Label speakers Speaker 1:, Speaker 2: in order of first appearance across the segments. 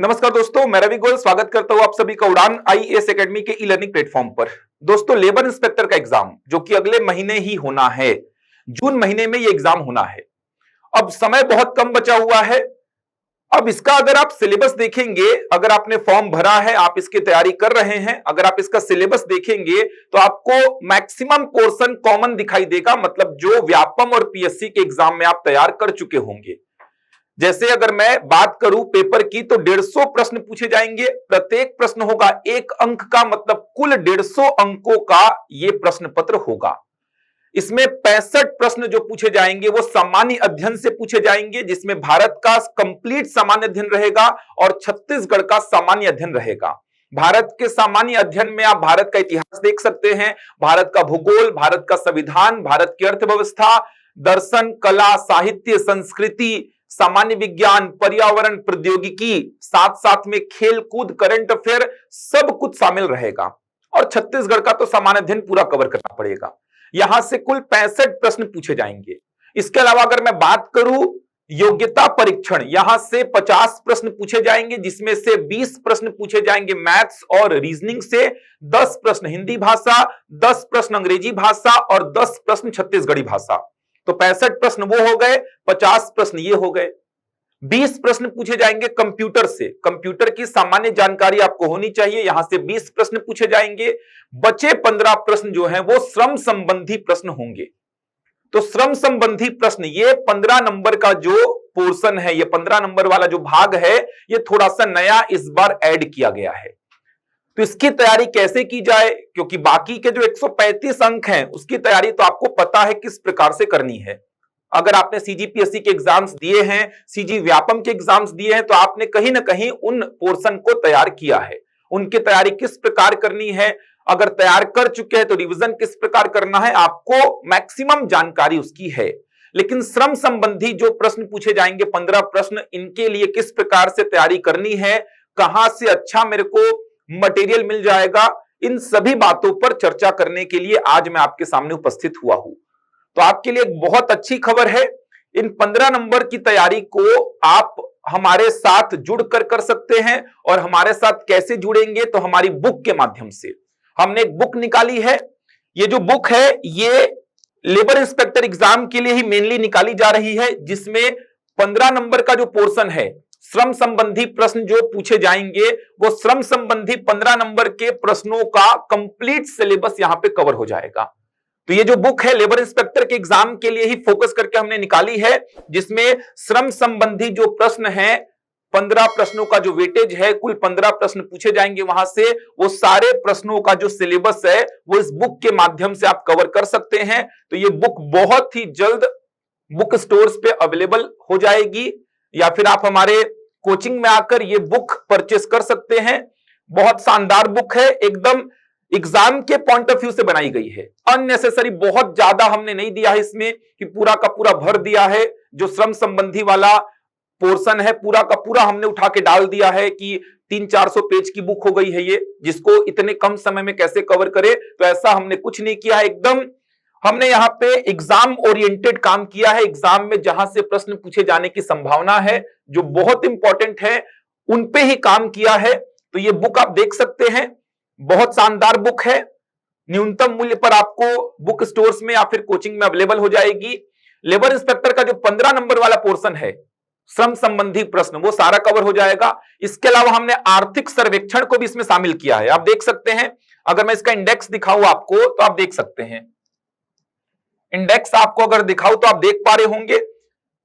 Speaker 1: नमस्कार दोस्तों, मैं रवि गोयल स्वागत करता हूं आप सभी का उड़ान आईएएस एकेडमी के ई लर्निंग प्लेटफॉर्म पर। दोस्तों, लेबर इंस्पेक्टर का एग्जाम जो कि अगले महीने ही होना है, जून महीने में ये एग्जाम होना है। अब समय बहुत कम बचा हुआ है। अब इसका अगर आप सिलेबस देखेंगे, अगर आपने फॉर्म भरा है, आप इसकी तैयारी कर रहे हैं, अगर आप इसका सिलेबस देखेंगे तो आपको मैक्सिमम पोर्शन कॉमन दिखाई देगा। मतलब जो व्यापम और पीएससी के एग्जाम में आप तैयार कर चुके होंगे। जैसे अगर मैं बात करूं पेपर की तो 150 प्रश्न पूछे जाएंगे। प्रत्येक प्रश्न होगा 1 अंक का, मतलब कुल 150 अंकों का यह प्रश्न पत्र होगा। इसमें 65 प्रश्न जो पूछे जाएंगे वो सामान्य अध्ययन से पूछे जाएंगे, जिसमें भारत का कंप्लीट सामान्य अध्ययन रहेगा और छत्तीसगढ़ का सामान्य अध्ययन रहेगा। भारत के सामान्य अध्ययन में आप भारत का इतिहास देख सकते हैं, भारत का भूगोल, भारत का संविधान, भारत की अर्थव्यवस्था, दर्शन, कला, साहित्य, संस्कृति, सामान्य विज्ञान, पर्यावरण, प्रौद्योगिकी, साथ साथ में खेल कूद, करंट अफेयर, सब कुछ शामिल रहेगा। और छत्तीसगढ़ का तो सामान्य अध्ययन पूरा कवर करना पड़ेगा। यहां से कुल 65 प्रश्न पूछे जाएंगे। इसके अलावा अगर मैं बात करूं योग्यता परीक्षण, यहां से 50 प्रश्न पूछे जाएंगे, जिसमें से 20 प्रश्न पूछे जाएंगे मैथ्स और रीजनिंग से, 10 प्रश्न हिंदी भाषा, 10 प्रश्न अंग्रेजी भाषा और 10 प्रश्न छत्तीसगढ़ी भाषा। तो 65 प्रश्न वो हो गए, 50 प्रश्न ये हो गए। 20 प्रश्न पूछे जाएंगे कंप्यूटर से, कंप्यूटर की सामान्य जानकारी आपको होनी चाहिए, यहां से 20 प्रश्न पूछे जाएंगे। बचे 15 प्रश्न जो हैं वो श्रम संबंधी प्रश्न होंगे। तो श्रम संबंधी प्रश्न, ये 15 नंबर का जो पोर्शन है, ये 15 नंबर वाला जो भाग है, ये थोड़ा सा नया इस बार ऐड किया गया है। तो इसकी तैयारी कैसे की जाए, क्योंकि बाकी के जो 135 अंक हैं उसकी तैयारी तो आपको पता है किस प्रकार से करनी है। अगर आपने सीजीपीएससी के एग्जाम्स दिए हैं, सीजी व्यापम के एग्जाम्स दिए हैं, तो आपने कहीं ना कहीं उन पोर्शन को तैयार किया है। उनकी तैयारी किस प्रकार करनी है, अगर तैयार कर चुके हैं तो रिवीजन किस प्रकार करना है, आपको मैक्सिमम जानकारी उसकी है। लेकिन श्रम संबंधी जो प्रश्न पूछे जाएंगे 15 प्रश्न, इनके लिए किस प्रकार से तैयारी करनी है, कहां से अच्छा मेरे को मटेरियल मिल जाएगा, इन सभी बातों पर चर्चा करने के लिए आज मैं आपके सामने उपस्थित हुआ हूं। तो आपके लिए एक बहुत अच्छी खबर है, इन 15 नंबर की तैयारी को आप हमारे साथ जुड़कर कर सकते हैं। और हमारे साथ कैसे जुड़ेंगे, तो हमारी बुक के माध्यम से। हमने एक बुक निकाली है। ये जो बुक है ये लेबर इंस्पेक्टर एग्जाम के लिए ही मेनली निकाली जा रही है, जिसमें 15 नंबर का जो पोर्शन है, श्रम संबंधी प्रश्न जो पूछे जाएंगे, वो श्रम संबंधी 15 नंबर के प्रश्नों का कंप्लीट सिलेबस यहां पे कवर हो जाएगा। तो ये जो बुक है लेबर इंस्पेक्टर के एग्जाम के लिए ही फोकस करके हमने निकाली है, जिसमें श्रम संबंधी जो प्रश्न है 15 प्रश्नों का जो वेटेज है, कुल 15 प्रश्न पूछे जाएंगे वहां से। वो सारे प्रश्नों का जो सिलेबस है वो इस बुक के माध्यम से आप कवर कर सकते हैं। तो ये बुक बहुत ही जल्द बुक स्टोर्स पे अवेलेबल हो जाएगी, या फिर आप हमारे कोचिंग में आकर ये बुक परचेस कर सकते हैं। बहुत शानदार बुक है, एकदम एग्जाम के पॉइंट ऑफ व्यू से बनाई गई है। अननेसेसरी बहुत ज्यादा हमने नहीं दिया है इसमें कि पूरा का पूरा भर दिया है। जो श्रम संबंधी वाला पोर्शन है पूरा का पूरा हमने उठा के डाल दिया है कि 300-400 पेज की बुक हो गई है ये, जिसको इतने कम समय में कैसे कवर करे। तो ऐसा हमने कुछ नहीं किया है, एकदम हमने यहाँ पे एग्जाम ओरिएंटेड काम किया है। एग्जाम में जहां से प्रश्न पूछे जाने की संभावना है, जो बहुत इंपॉर्टेंट है, उन पे ही काम किया है। तो ये बुक आप देख सकते हैं, बहुत शानदार बुक है। न्यूनतम मूल्य पर आपको बुक स्टोर्स में या फिर कोचिंग में अवेलेबल हो जाएगी। लेबर इंस्पेक्टर का जो 15 नंबर वाला पोर्शन है, श्रम संबंधी प्रश्न, वो सारा कवर हो जाएगा। इसके अलावा हमने आर्थिक सर्वेक्षण को भी इसमें शामिल किया है। आप देख सकते हैं, अगर मैं इसका इंडेक्स दिखाऊं आपको तो आप देख सकते हैं। इंडेक्स आपको अगर दिखाऊं तो आप देख पा रहे होंगे,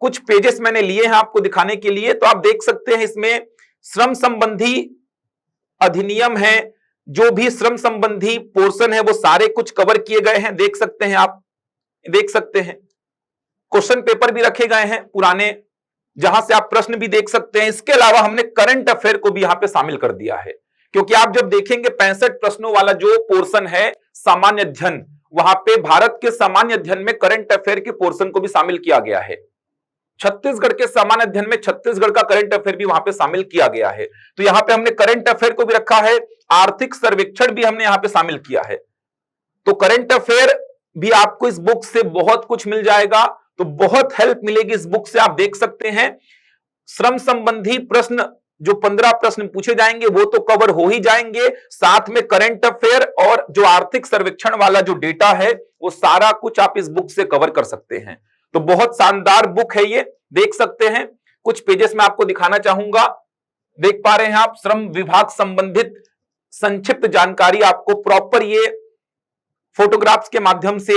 Speaker 1: कुछ पेजेस मैंने लिए हैं आपको दिखाने के लिए। तो आप देख सकते हैं इसमें श्रम संबंधी अधिनियम है, जो भी श्रम संबंधी पोर्शन है वो सारे कुछ कवर किए गए हैं। देख सकते हैं, आप देख सकते हैं। क्वेश्चन पेपर भी रखे गए हैं पुराने, जहां से आप प्रश्न भी देख सकते हैं। इसके अलावा हमने करंट अफेयर को भी यहां पे शामिल कर दिया है, क्योंकि आप जब देखेंगे 65 प्रश्नों वाला जो पोर्शन है सामान्य अध्ययन, वहां पे भारत के सामान्य अध्ययन में करंट अफेयर के पोर्शन को भी शामिल किया गया है। छत्तीसगढ़ के सामान्य अध्ययन में छत्तीसगढ़ का करंट अफेयर भी वहां पे शामिल किया गया है। तो यहां पे हमने करंट अफेयर को भी रखा है, आर्थिक सर्वेक्षण भी हमने यहां पे शामिल किया है। तो करंट अफेयर भी आपको इस बुक से बहुत कुछ मिल जाएगा। तो बहुत हेल्प मिलेगी इस बुक से। आप देख सकते हैं श्रम संबंधी प्रश्न जो 15 प्रश्न पूछे जाएंगे वो तो कवर हो ही जाएंगे, साथ में करंट अफेयर और जो आर्थिक सर्वेक्षण वाला जो डेटा है वो सारा कुछ आप इस बुक से कवर कर सकते हैं। तो बहुत शानदार बुक है ये, देख सकते हैं। कुछ पेजेस में आपको दिखाना चाहूंगा, देख पा रहे हैं आप, श्रम विभाग संबंधित संक्षिप्त जानकारी आपको प्रॉपर ये फोटोग्राफ्स के माध्यम से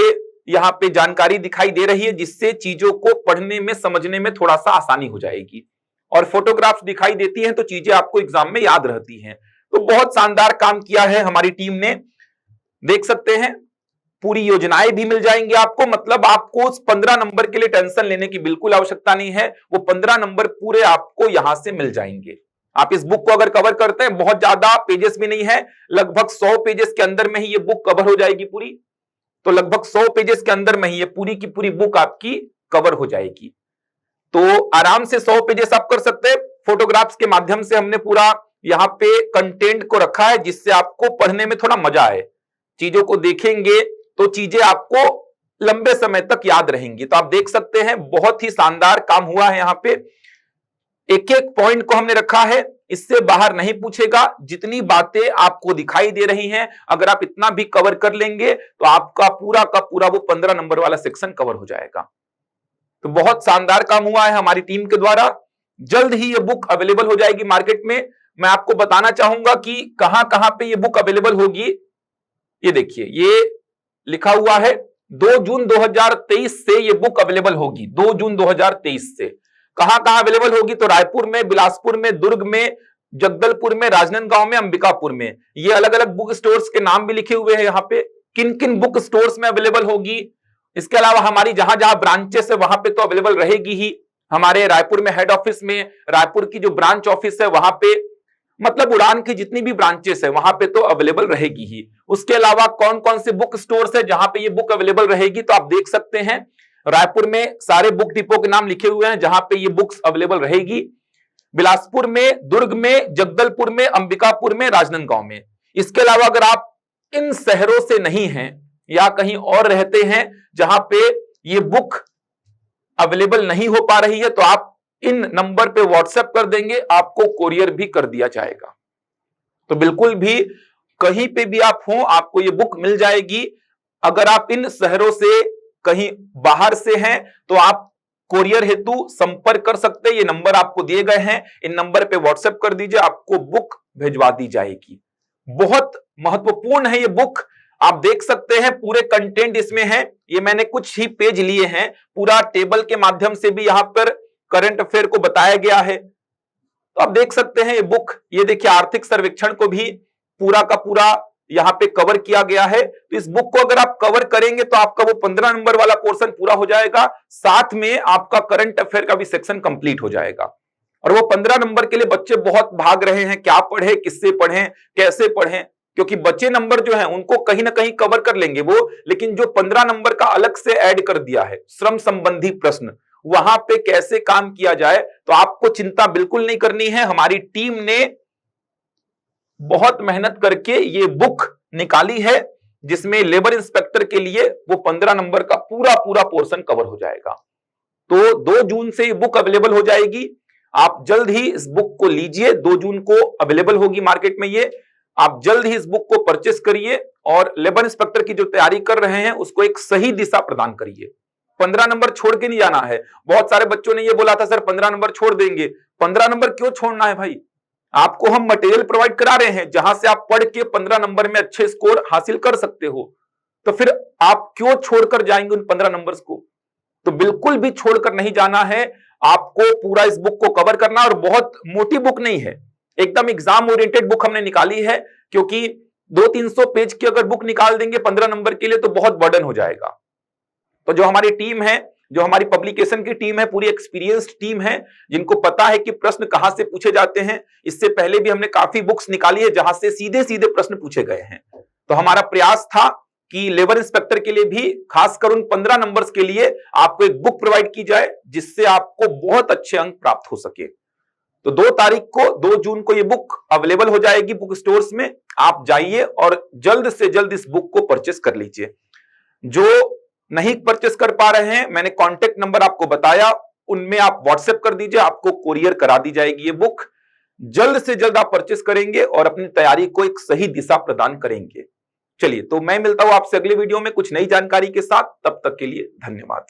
Speaker 1: यहां पे जानकारी दिखाई दे रही है, जिससे चीजों को पढ़ने में समझने में थोड़ा सा आसानी हो जाएगी। और फोटोग्राफ्स दिखाई देती हैं तो चीजें आपको एग्जाम में याद रहती हैं। तो बहुत शानदार काम किया है हमारी टीम ने, देख सकते हैं। पूरी योजनाएं भी मिल जाएंगी आपको, मतलब आपको उस 15 नंबर के लिए टेंशन लेने की बिल्कुल आवश्यकता नहीं है। वो 15 नंबर पूरे आपको यहां से मिल जाएंगे। आप इस बुक को अगर कवर करते हैं, बहुत ज्यादा पेजेस भी नहीं है, लगभग 100 पेजेस के अंदर में ही ये बुक कवर हो जाएगी पूरी। तो लगभग 100 पेजेस के अंदर में ही ये पूरी की पूरी बुक आपकी कवर हो जाएगी। तो आराम से 100 पेजेस आप कर सकते हैं। फोटोग्राफ्स के माध्यम से हमने पूरा यहां पे कंटेंट को रखा है, जिससे आपको पढ़ने में थोड़ा मजा आए। चीजों को देखेंगे तो चीजें आपको लंबे समय तक याद रहेंगी। तो आप देख सकते हैं बहुत ही शानदार काम हुआ है। यहां पे एक एक पॉइंट को हमने रखा है, इससे बाहर नहीं पूछेगा। जितनी बातें आपको दिखाई दे रही हैं, अगर आप इतना भी कवर कर लेंगे तो आपका पूरा का पूरा वो 15 नंबर वाला सेक्शन कवर हो जाएगा। तो बहुत शानदार काम हुआ है हमारी टीम के द्वारा। जल्द ही ये बुक अवेलेबल हो जाएगी मार्केट में। मैं आपको बताना चाहूंगा कि कहां कहां पे ये बुक अवेलेबल होगी। ये देखिए, ये लिखा हुआ है 2 जून 2023 से ये बुक अवेलेबल होगी। 2 जून 2023 से कहां कहां अवेलेबल होगी? तो रायपुर में, बिलासपुर में, दुर्ग में, जगदलपुर में, राजनांदगांव में, अंबिकापुर में। ये अलग अलग बुक स्टोर्स के नाम भी लिखे हुए हैं यहाँ पे, किन किन बुक स्टोर्स में अवेलेबल होगी। इसके अलावा हमारी जहां जहां ब्रांचेस है वहां पे तो अवेलेबल रहेगी ही। हमारे रायपुर में हेड ऑफिस में, रायपुर की जो ब्रांच ऑफिस है वहां पे, मतलब उड़ान की जितनी भी ब्रांचेस है वहां पे तो अवेलेबल रहेगी ही। उसके अलावा कौन कौन से बुक स्टोर्स है जहां पे ये बुक अवेलेबल रहेगी, तो आप देख सकते हैं रायपुर में सारे बुक डिपो के नाम लिखे हुए हैं जहां पे ये बुक्स अवेलेबल रहेगी। बिलासपुर में, दुर्ग में, जगदलपुर में, अंबिकापुर में, राजनांदगांव में। इसके अलावा अगर आप इन शहरों से नहीं हैं या कहीं और रहते हैं जहां पे ये बुक अवेलेबल नहीं हो पा रही है, तो आप इन नंबर पे व्हाट्सएप कर देंगे, आपको कोरियर भी कर दिया जाएगा। तो बिल्कुल भी कहीं पे भी आप हो, आपको ये बुक मिल जाएगी। अगर आप इन शहरों से कहीं बाहर से हैं तो आप कोरियर हेतु संपर्क कर सकते हैं। ये नंबर आपको दिए गए हैं, इन नंबर पे व्हाट्सएप कर दीजिए, आपको बुक भिजवा दी जाएगी। बहुत महत्वपूर्ण है ये बुक। आप देख सकते हैं पूरे कंटेंट इसमें है। ये मैंने कुछ ही पेज लिए हैं, पूरा टेबल के माध्यम से भी यहां पर करंट अफेयर को बताया गया है। तो आप देख सकते हैं ये बुक, ये देखिए आर्थिक सर्वेक्षण को भी पूरा का पूरा यहां पे कवर किया गया है। तो इस बुक को अगर आप कवर करेंगे तो आपका वो 15 नंबर वाला पोर्शन पूरा हो जाएगा, साथ में आपका करंट अफेयर का भी सेक्शन कंप्लीट हो जाएगा। और वो 15 नंबर के लिए बच्चे बहुत भाग रहे हैं, क्या पढ़े, किससे पढ़ें, कैसे पढ़ें, क्योंकि बच्चे नंबर जो है उनको कहीं ना कहीं कवर कर लेंगे वो, लेकिन जो 15 नंबर का अलग से ऐड कर दिया है श्रम संबंधी प्रश्न, वहां पे कैसे काम किया जाए, तो आपको चिंता बिल्कुल नहीं करनी है। हमारी टीम ने बहुत मेहनत करके ये बुक निकाली है, जिसमें लेबर इंस्पेक्टर के लिए वो 15 नंबर का पूरा पूरा पोर्शन कवर हो जाएगा। तो 2 जून से ये बुक अवेलेबल हो जाएगी। आप जल्द ही इस बुक को लीजिए, 2 जून को अवेलेबल होगी मार्केट में ये। आप जल्द ही इस बुक को परचेस करिए और लेबर इंस्पेक्टर की जो तैयारी कर रहे हैं उसको एक सही दिशा प्रदान करिए। 15 नंबर छोड़ के नहीं जाना है। बहुत सारे बच्चों ने ये बोला था सर 15 नंबर छोड़ देंगे। 15 नंबर क्यों छोड़ना है भाई? आपको हम मटेरियल प्रोवाइड करा रहे हैं जहां से आप पढ़ के 15 नंबर में अच्छे स्कोर हासिल कर सकते हो, तो फिर आप क्यों छोड़कर जाएंगे उन 15 नंबर्स को? तो बिल्कुल भी छोड़कर नहीं जाना है, आपको पूरा इस बुक को कवर करना। और बहुत मोटी बुक नहीं है, एकदम एग्जाम ओरिएंटेड बुक हमने निकाली है, क्योंकि 200-300 पेज की अगर बुक निकाल देंगे 15 नंबर के लिए तो बहुत बर्डन हो जाएगा। तो जो हमारी टीम है, जो हमारी पब्लिकेशन की टीम है, पूरी एक्सपीरियंस्ड टीम है, जिनको पता है कि प्रश्न कहां से पूछे जाते हैं। इससे पहले भी हमने काफी बुक्स निकाली है जहां से सीधे सीधे प्रश्न पूछे गए हैं। तो हमारा प्रयास था कि लेबर इंस्पेक्टर के लिए भी, खासकर उन 15 नंबर्स के लिए, आपको एक बुक प्रोवाइड की जाए जिससे आपको बहुत अच्छे अंक प्राप्त हो सके। तो 2 तारीख को, 2 जून को ये बुक अवेलेबल हो जाएगी बुक स्टोर्स में। आप जाइए और जल्द से जल्द इस बुक को परचेस कर लीजिए। जो नहीं परचेस कर पा रहे हैं, मैंने कॉन्टेक्ट नंबर आपको बताया, उनमें आप व्हाट्सएप कर दीजिए, आपको कोरियर करा दी जाएगी ये बुक। जल्द से जल्द आप परचेस करेंगे और अपनी तैयारी को एक सही दिशा प्रदान करेंगे। चलिए, तो मैं मिलता हूं आपसे अगले वीडियो में कुछ नई जानकारी के साथ। तब तक के लिए धन्यवाद।